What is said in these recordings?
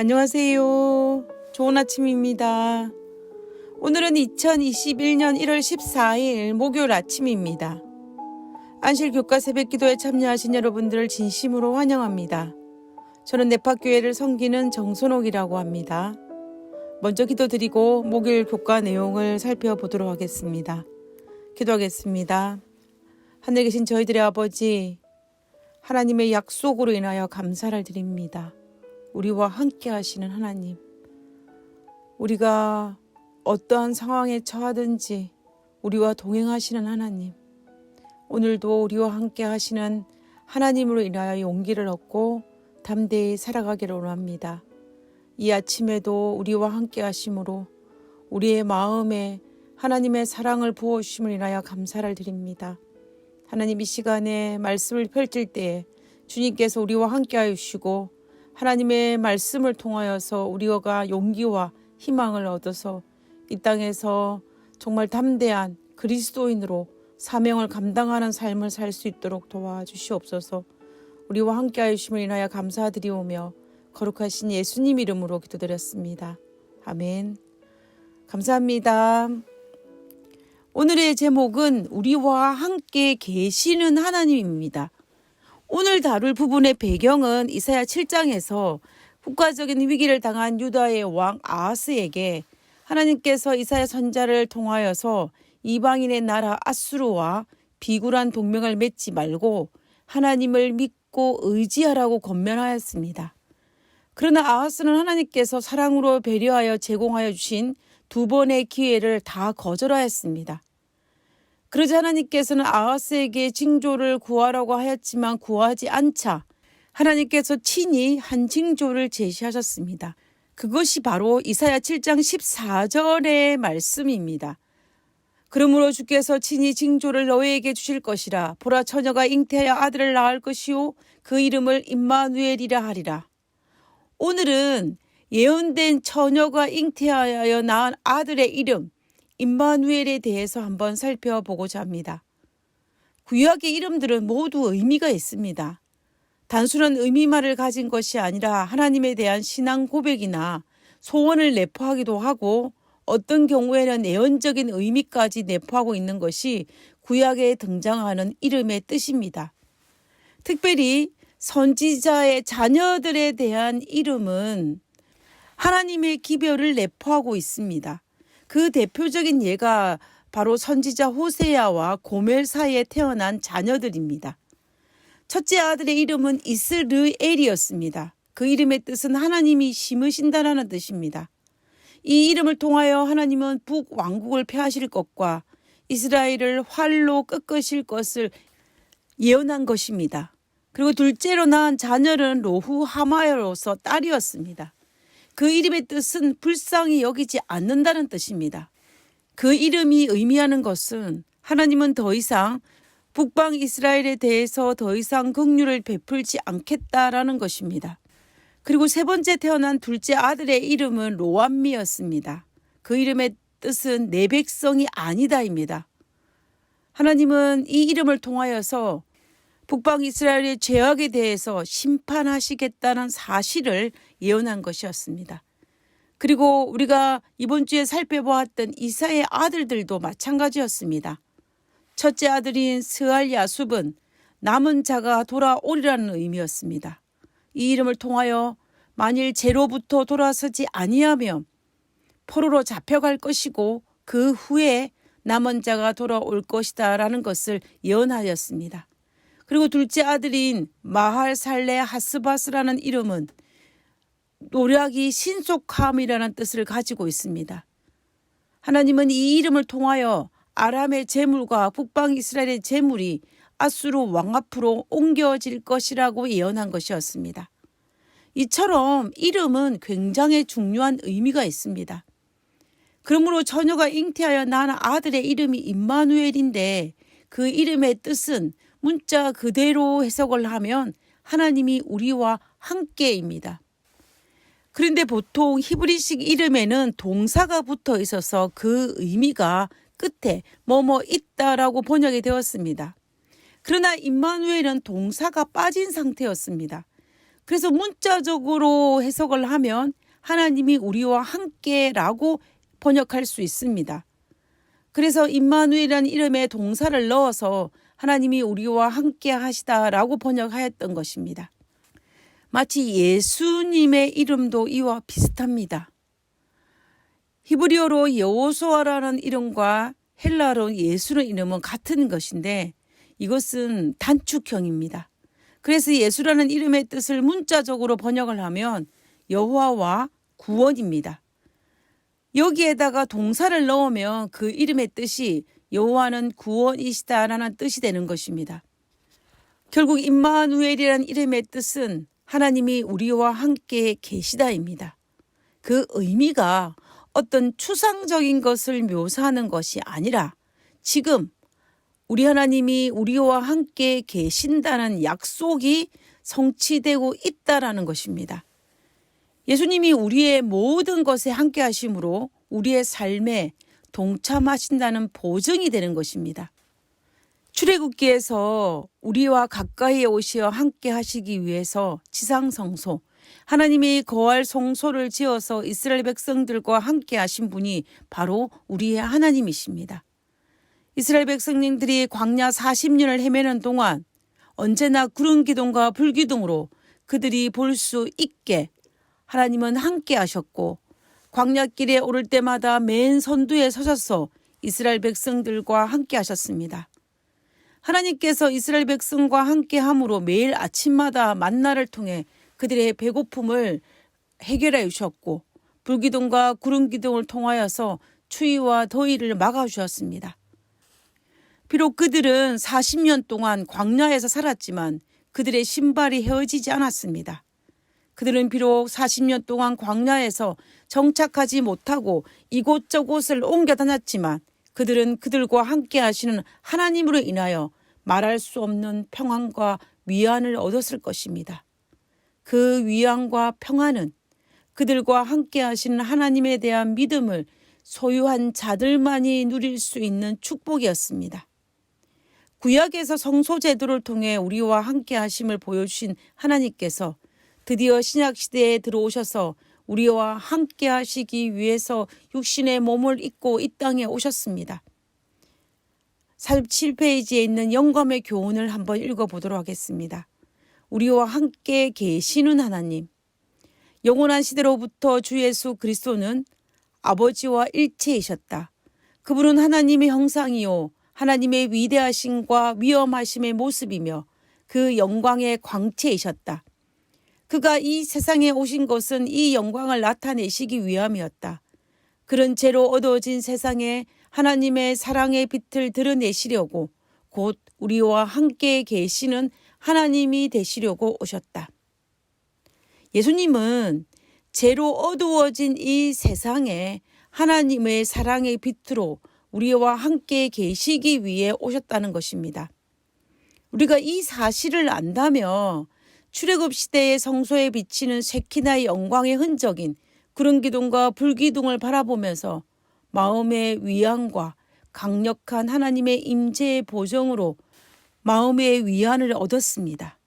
안녕하세요. 좋은 아침입니다. 오늘은 2021년 1월 14일 목요일 아침입니다. 안실교과 새벽기도에 참여하신 여러분들을 진심으로 환영합니다. 저는 nep학교회를 섬기는 정선옥이라고 합니다. 먼저 기도드리고 목요일 교과 내용을 살펴보도록 하겠습니다. 기도하겠습니다. 하늘에 계신 저희들의 아버지, 하나님의 약속으로 인하여 감사를 드립니다. 우리와 함께 하시는 하나님, 우리가 어떠한 상황에 처하든지 우리와 동행하시는 하나님, 오늘도 우리와 함께 하시는 하나님으로 인하여 용기를 얻고 담대히 살아가기를 원합니다. 이 아침에도 우리와 함께 하심으로 우리의 마음에 하나님의 사랑을 부어주심을 인하여 감사를 드립니다. 하나님, 이 시간에 말씀을 펼칠 때에 주님께서 우리와 함께 하시고 하나님의 말씀을 통하여서 우리가 용기와 희망을 얻어서 이 땅에서 정말 담대한 그리스도인으로 사명을 감당하는 삶을 살 수 있도록 도와주시옵소서. 우리와 함께 하심을 인하여 감사드리오며 거룩하신 예수님 이름으로 기도드렸습니다. 아멘. 감사합니다. 오늘의 제목은 우리와 함께 계시는 하나님입니다. 오늘 다룰 부분의 배경은 이사야 7장에서 국가적인 위기를 당한 유다의 왕 아하스에게 하나님께서 이사야 선지자를 통하여서 이방인의 나라 아수르와 비굴한 동맹을 맺지 말고 하나님을 믿고 의지하라고 권면하였습니다. 그러나 아하스는 하나님께서 사랑으로 배려하여 제공하여 주신 두 번의 기회를 다 거절하였습니다. 그러자 하나님께서는 아하스에게 징조를 구하라고 하였지만 구하지 않자 하나님께서 친히 한 징조를 제시하셨습니다. 그것이 바로 이사야 7장 14절의 말씀입니다. 그러므로 주께서 친히 징조를 너희에게 주실 것이라. 보라, 처녀가 잉태하여 아들을 낳을 것이요 그 이름을 임마누엘이라 하리라. 오늘은 예언된 처녀가 잉태하여 낳은 아들의 이름 임마누엘에 대해서 한번 살펴보고자 합니다. 구약의 이름들은 모두 의미가 있습니다. 단순한 의미만을 가진 것이 아니라 하나님에 대한 신앙 고백이나 소원을 내포하기도 하고 어떤 경우에는 예언적인 의미까지 내포하고 있는 것이 구약에 등장하는 이름의 뜻입니다. 특별히 선지자의 자녀들에 대한 이름은 하나님의 기별을 내포하고 있습니다. 그 대표적인 예가 바로 선지자 호세아와 고멜 사이에 태어난 자녀들입니다. 첫째 아들의 이름은 이스르엘이었습니다. 그 이름의 뜻은 하나님이 심으신다라는 뜻입니다. 이 이름을 통하여 하나님은 북왕국을 폐하실 것과 이스라엘을 활로 꺾으실 것을 예언한 것입니다. 그리고 둘째로 낳은 자녀는 로후하마야로서 딸이었습니다. 그 이름의 뜻은 불쌍히 여기지 않는다는 뜻입니다. 그 이름이 의미하는 것은 하나님은 더 이상 북방 이스라엘에 대해서 더 이상 긍휼을 베풀지 않겠다라는 것입니다. 그리고 세 번째 태어난 둘째 아들의 이름은 로암미였습니다. 그 이름의 뜻은 내 백성이 아니다입니다. 하나님은 이 이름을 통하여서 북방 이스라엘의 죄악에 대해서 심판하시겠다는 사실을 예언한 것이었습니다. 그리고 우리가 이번 주에 살펴보았던 이사의 아들들도 마찬가지였습니다. 첫째 아들인 스알야숲은 남은 자가 돌아오리라는 의미였습니다. 이 이름을 통하여 만일 죄로부터 돌아서지 아니하면 포로로 잡혀갈 것이고 그 후에 남은 자가 돌아올 것이다 라는 것을 예언하였습니다. 그리고 둘째 아들인 마할살레 하스바스라는 이름은 노력이 신속함이라는 뜻을 가지고 있습니다. 하나님은 이 이름을 통하여 아람의 재물과 북방 이스라엘의 재물이 아수르 왕 앞으로 옮겨질 것이라고 예언한 것이었습니다. 이처럼 이름은 굉장히 중요한 의미가 있습니다. 그러므로 처녀가 잉태하여 낳은 아들의 이름이 임마누엘인데 그 이름의 뜻은 문자 그대로 해석을 하면 하나님이 우리와 함께입니다. 그런데 보통 히브리식 이름에는 동사가 붙어 있어서 그 의미가 끝에 뭐뭐 있다라고 번역이 되었습니다. 그러나 임마누엘은 동사가 빠진 상태였습니다. 그래서 문자적으로 해석을 하면 하나님이 우리와 함께라고 번역할 수 있습니다. 그래서 임마누엘이라는 이름에 동사를 넣어서 하나님이 우리와 함께 하시다라고 번역하였던 것입니다. 마치 예수님의 이름도 이와 비슷합니다. 히브리어로 여호수아라는 이름과 헬라어로 예수의 이름은 같은 것인데 이것은 단축형입니다. 그래서 예수라는 이름의 뜻을 문자적으로 번역을 하면 여호와와 구원입니다. 여기에다가 동사를 넣으면 그 이름의 뜻이 여호와는 구원이시다라는 뜻이 되는 것입니다. 결국 임마누엘이라는 이름의 뜻은 하나님이 우리와 함께 계시다입니다. 그 의미가 어떤 추상적인 것을 묘사하는 것이 아니라 지금 우리 하나님이 우리와 함께 계신다는 약속이 성취되고 있다라는 것입니다. 예수님이 우리의 모든 것에 함께 하심으로 우리의 삶에 동참하신다는 보증이 되는 것입니다. 출애굽기에서 우리와 가까이에 오시어 함께 하시기 위해서 지상성소, 하나님이 거할 성소를 지어서 이스라엘 백성들과 함께 하신 분이 바로 우리의 하나님이십니다. 이스라엘 백성님들이 광야 40년을 헤매는 동안 언제나 구름 기둥과 불 기둥으로 그들이 볼 수 있게 하나님은 함께 하셨고 광야길에 오를 때마다 맨 선두에 서셔서 이스라엘 백성들과 함께 하셨습니다. 하나님께서 이스라엘 백성과 함께 함으로 매일 아침마다 만나를 통해 그들의 배고픔을 해결해 주셨고 불기둥과 구름기둥을 통하여서 추위와 더위를 막아주셨습니다. 비록 그들은 40년 동안 광야에서 살았지만 그들의 신발이 헤어지지 않았습니다. 그들은 비록 40년 동안 광야에서 정착하지 못하고 이곳저곳을 옮겨 다녔지만 그들은 그들과 함께 하시는 하나님으로 인하여 말할 수 없는 평안과 위안을 얻었을 것입니다. 그 위안과 평안은 그들과 함께 하시는 하나님에 대한 믿음을 소유한 자들만이 누릴 수 있는 축복이었습니다. 구약에서 성소 제도를 통해 우리와 함께 하심을 보여주신 하나님께서 드디어 신약시대에 들어오셔서 우리와 함께 하시기 위해서 육신의 몸을 입고 이 땅에 오셨습니다. 47페이지에 있는 영감의 교훈을 한번 읽어보도록 하겠습니다. 우리와 함께 계시는 하나님. 영원한 시대로부터 주 예수 그리스도는 아버지와 일체이셨다. 그분은 하나님의 형상이요 하나님의 위대하심과 위엄하심의 모습이며 그 영광의 광채이셨다. 그가 이 세상에 오신 것은 이 영광을 나타내시기 위함이었다. 그런 죄로 어두워진 세상에 하나님의 사랑의 빛을 드러내시려고 곧 우리와 함께 계시는 하나님이 되시려고 오셨다. 예수님은 죄로 어두워진 이 세상에 하나님의 사랑의 빛으로 우리와 함께 계시기 위해 오셨다는 것입니다. 우리가 이 사실을 안다면 출애굽 시대의 성소에 비치는 쉐키나의 영광의 흔적인 구름기둥과 불기둥을 바라보면서 마음의 위안과 강력한 하나님의 임재의 보정으로 마음의 위안을 얻었습니다.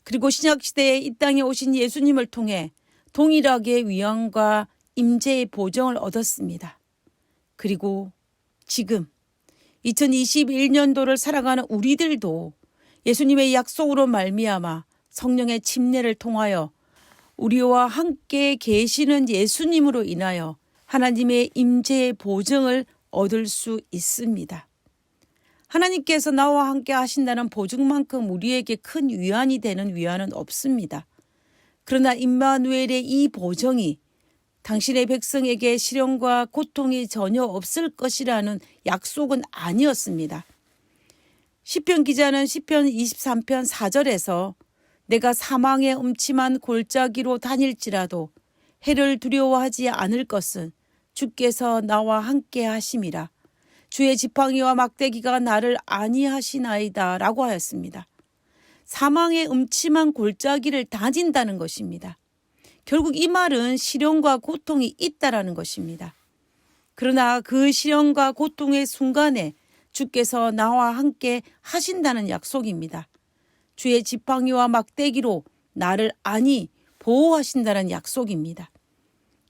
그리고 신약시대에 이 땅에 오신 예수님을 통해 동일하게 위안과 임재의 보정을 얻었습니다. 그리고 지금 2021년도를 살아가는 우리들도 예수님의 약속으로 말미암아 성령의 침례를 통하여 우리와 함께 계시는 예수님으로 인하여 하나님의 임재의 보증을 얻을 수 있습니다. 하나님께서 나와 함께 하신다는 보증만큼 우리에게 큰 위안이 되는 위안은 없습니다. 그러나 임마누엘의 이 보증이 당신의 백성에게 시련과 고통이 전혀 없을 것이라는 약속은 아니었습니다. 시편 기자는 시편 23편 4절에서 내가 사망의 음침한 골짜기로 다닐지라도 해를 두려워하지 않을 것은 주께서 나와 함께 하심이라. 주의 지팡이와 막대기가 나를 안위하시나이다 라고 하였습니다. 사망의 음침한 골짜기를 다진다는 것입니다. 결국 이 말은 시련과 고통이 있다라는 것입니다. 그러나 그 시련과 고통의 순간에 주께서 나와 함께 하신다는 약속입니다. 주의 지팡이와 막대기로 나를 안히 보호하신다는 약속입니다.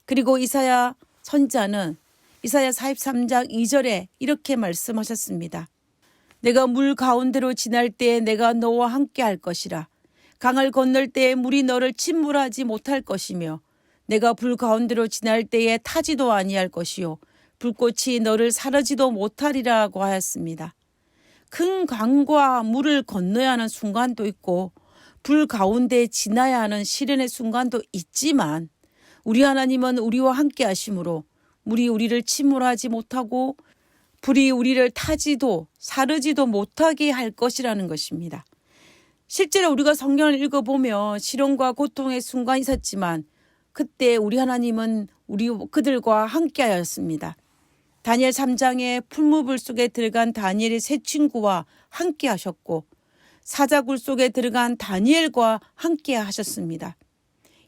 그리고 이사야 선지자는 이사야 43장 2절에 이렇게 말씀하셨습니다. 내가 물 가운데로 지날 때에 내가 너와 함께 할 것이라. 강을 건널 때에 물이 너를 침몰하지 못할 것이며 내가 불 가운데로 지날 때에 타지도 아니할 것이요 불꽃이 너를 사르지도 못하리라고 하였습니다. 큰 강과 물을 건너야 하는 순간도 있고 불 가운데 지나야 하는 시련의 순간도 있지만 우리 하나님은 우리와 함께 하심으로 물이 우리를 침몰하지 못하고 불이 우리를 타지도 사르지도 못하게 할 것이라는 것입니다. 실제로 우리가 성경을 읽어보면 시련과 고통의 순간이 있었지만 그때 우리 하나님은 그들과 함께 하였습니다. 다니엘 3장에 풀무불 속에 들어간 다니엘의 세 친구와 함께 하셨고 사자굴 속에 들어간 다니엘과 함께 하셨습니다.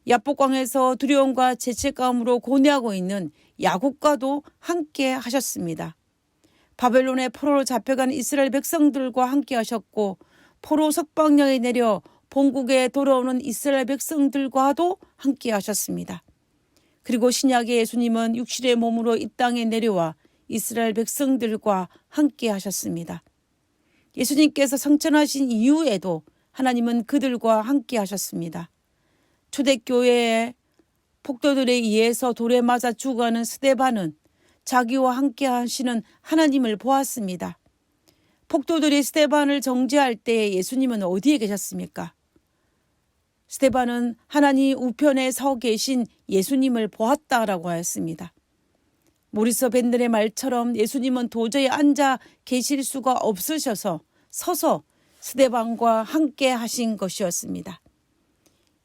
야복강에서 두려움과 죄책감으로 고뇌하고 있는 야곱과도 함께 하셨습니다. 바벨론의 포로로 잡혀간 이스라엘 백성들과 함께 하셨고 포로 석방령이 내려 본국에 돌아오는 이스라엘 백성들과도 함께 하셨습니다. 그리고 신약의 예수님은 육신의 몸으로 이 땅에 내려와 이스라엘 백성들과 함께 하셨습니다. 예수님께서 성천하신 이후에도 하나님은 그들과 함께 하셨습니다. 초대교회의 폭도들에 의해서 돌에 맞아 죽어가는 스데반은 자기와 함께 하시는 하나님을 보았습니다. 폭도들이 스데반을 정죄할 때 예수님은 어디에 계셨습니까? 스데반은 하나님 우편에 서 계신 예수님을 보았다라고 하였습니다. 모리서 밴들의 말처럼 예수님은 도저히 앉아 계실 수가 없으셔서 서서 스데반과 함께 하신 것이었습니다.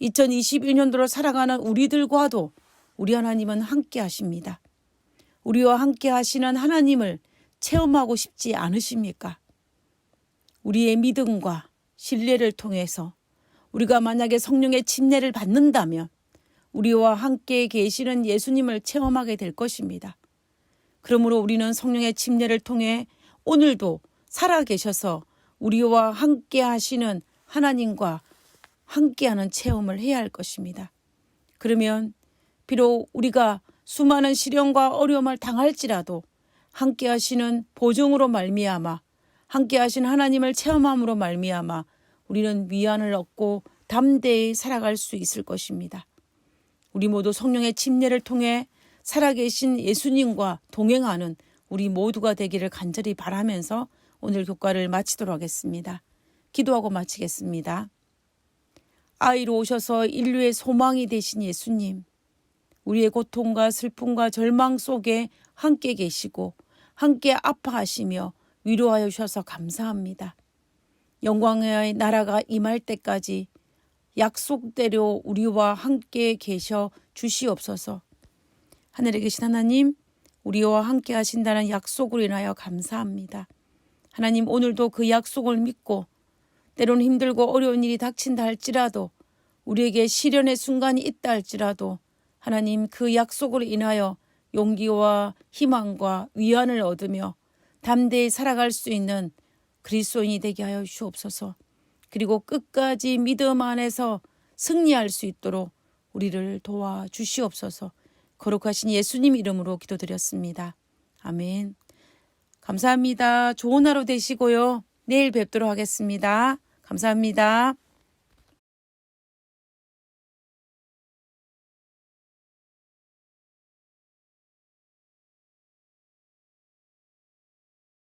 2021년도로 살아가는 우리들과도 우리 하나님은 함께 하십니다. 우리와 함께 하시는 하나님을 체험하고 싶지 않으십니까? 우리의 믿음과 신뢰를 통해서 우리가 만약에 성령의 침례를 받는다면 우리와 함께 계시는 예수님을 체험하게 될 것입니다. 그러므로 우리는 성령의 침례를 통해 오늘도 살아계셔서 우리와 함께 하시는 하나님과 함께하는 체험을 해야 할 것입니다. 그러면 비록 우리가 수많은 시련과 어려움을 당할지라도 함께 하시는 보증으로 말미암아 함께 하신 하나님을 체험함으로 말미암아 우리는 위안을 얻고 담대히 살아갈 수 있을 것입니다. 우리 모두 성령의 침례를 통해 살아계신 예수님과 동행하는 우리 모두가 되기를 간절히 바라면서 오늘 교과를 마치도록 하겠습니다. 기도하고 마치겠습니다. 아이로 오셔서 인류의 소망이 되신 예수님, 우리의 고통과 슬픔과 절망 속에 함께 계시고 함께 아파하시며 위로하여 주셔서 감사합니다. 영광의 나라가 임할 때까지 약속대로 우리와 함께 계셔 주시옵소서. 하늘에 계신 하나님, 우리와 함께 하신다는 약속으로 인하여 감사합니다. 하나님, 오늘도 그 약속을 믿고 때로는 힘들고 어려운 일이 닥친다 할지라도 우리에게 시련의 순간이 있다 할지라도 하나님 그 약속으로 인하여 용기와 희망과 위안을 얻으며 담대히 살아갈 수 있는 그리스도인이 되게 하여 주옵소서. 그리고 끝까지 믿음 안에서 승리할 수 있도록 우리를 도와주시옵소서. 거룩하신 예수님 이름으로 기도드렸습니다. 아멘. 감사합니다. 좋은 하루 되시고요. 내일 뵙도록 하겠습니다. 감사합니다.